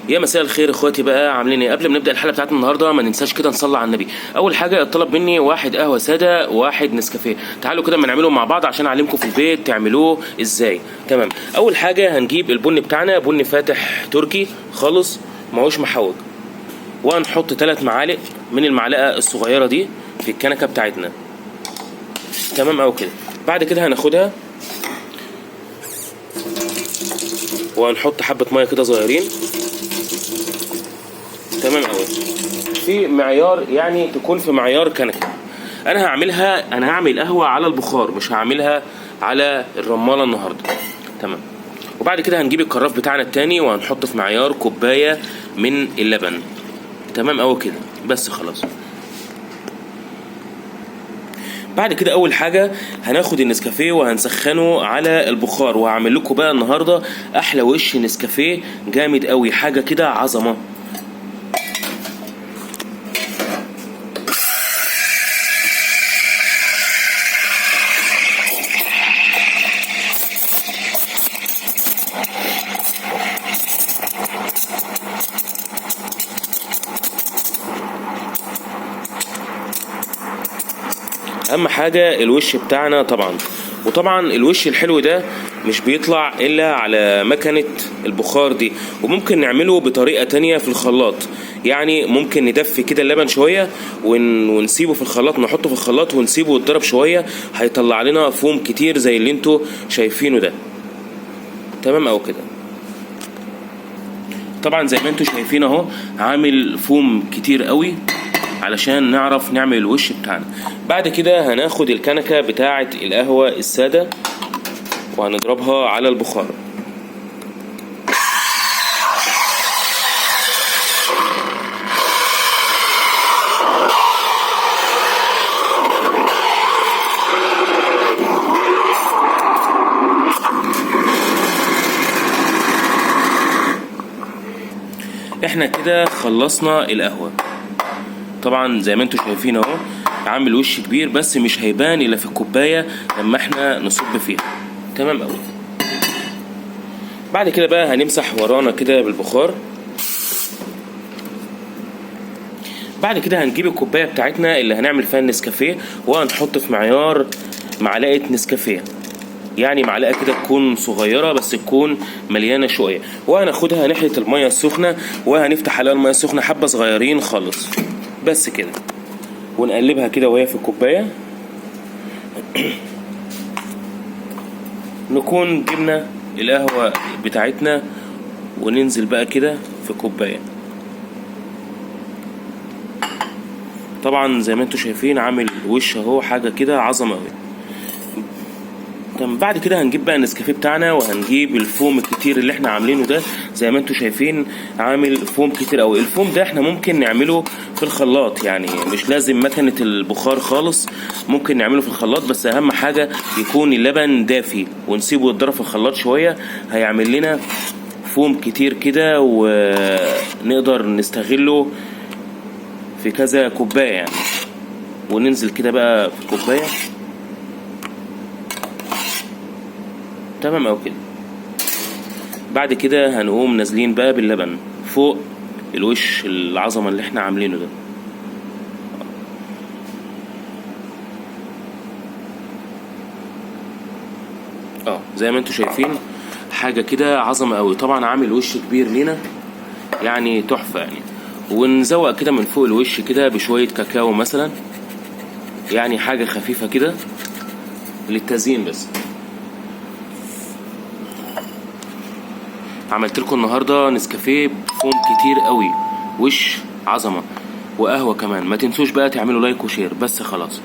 يا مساء الخير اخواتي، بقى عاملين ايه؟ قبل ما نبدا الحلقه بتاعتنا النهارده ما ننساش كده نصلي على النبي. اول حاجه اتطلب مني 1 قهوه ساده و1 نسكافيه. تعالوا كده ما نعملهم مع بعض عشان اعلمكم في البيت تعملوه ازاي. تمام. اول حاجه هنجيب البن بتاعنا، بن فاتح تركي خالص ماهوش محوج، وهنحط 3 معالق من المعلقه الصغيره دي في الكنكه بتاعتنا. تمام او كده. بعد كده هناخدها وهنحط حبه ميه كده صغيرين. تمام قوي. في معيار يعني تكون في معيار كنكه. انا هعمل قهوه على البخار، مش هعملها على الرماله النهارده. تمام. وبعد كده هنجيب الكراف بتاعنا التاني وهنحط في معيار كوبايه من اللبن. تمام قوي كده. بس خلاص. بعد كده اول حاجه هناخد النسكافيه وهنسخنه على البخار، وهعمل لكم بقى النهارده احلى وش نسكافيه جامد قوي، حاجه كده عظمه. اهم حاجه الوش بتاعنا طبعا، وطبعا الوش الحلو ده مش بيطلع الا على مكنه البخار دي. وممكن نعمله بطريقه تانية في الخلاط، يعني ممكن ندفي كده اللبن شويه ونسيبه في الخلاط، نحطه في الخلاط ونسيبه يتضرب شويه، هيطلع لنا فوم كتير زي اللي انتوا شايفينه ده. تمام او كده. طبعا زي ما انتوا شايفين اهو عامل فوم كتير قوي علشان نعرف نعمل الوش بتاعنا. بعد كده هناخد الكنكه بتاعه القهوه الساده وهنضربها على البخار. احنا كده خلصنا القهوه. طبعا زي ما انتوا شايفين اهو عامل وش كبير، بس مش هيبان الا في الكوبايه لما احنا نصب فيها. تمام قوي. بعد كده بقى هنمسح ورانا كده بالبخار. بعد كده هنجيب الكوبايه بتاعتنا اللي هنعمل فيها النسكافيه وهنحط في معيار معلقه نسكافيه، يعني معلقه كده تكون صغيره بس تكون مليانه شويه، وهناخدها ناحيه الميه السخنه وهنفتح عليها الميه السخنه حبه صغيرين خالص بس كده، ونقلبها كده وهي في الكوبايه. نكون جبنا القهوه بتاعتنا وننزل بقى كده في كوبايه. طبعا زي ما انتوا شايفين عامل وش اهو حاجه كده عظمه قوي. تمام. بعد كده هنجيب بقى النسكافيه بتاعنا وهنجيب الفوم الكتير اللي احنا عاملينه ده. زي ما انتوا شايفين عامل فوم كتير قوي. الفوم ده احنا ممكن نعمله في الخلاط، يعني مش لازم مكنه البخار خالص، ممكن نعمله في الخلاط، بس اهم حاجه يكون اللبن دافي ونسيبه يتضرب في الخلاط شويه، هيعمل لنا فوم كتير كده ونقدر نستغله في كذا كوبايه يعني. وننزل كده بقى في الكوبايه. تمام او كده. بعد كده هنقوم نازلين بقى باللبن فوق الوش العظمه اللي احنا عاملينه ده. زي ما انتوا شايفين حاجه كده عظمه قوي. طبعا عامل وش كبير لينا يعني تحفه يعني. ونزوق كده من فوق الوش كده بشويه كاكاو مثلا، يعني حاجه خفيفه كده للتزيين بس. عملت لكم النهارده نسكافيه بفوم كتير قوي، وش عظمه، وقهوه كمان. ما تنسوش بقى تعملوا لايك وشير. بس خلاص.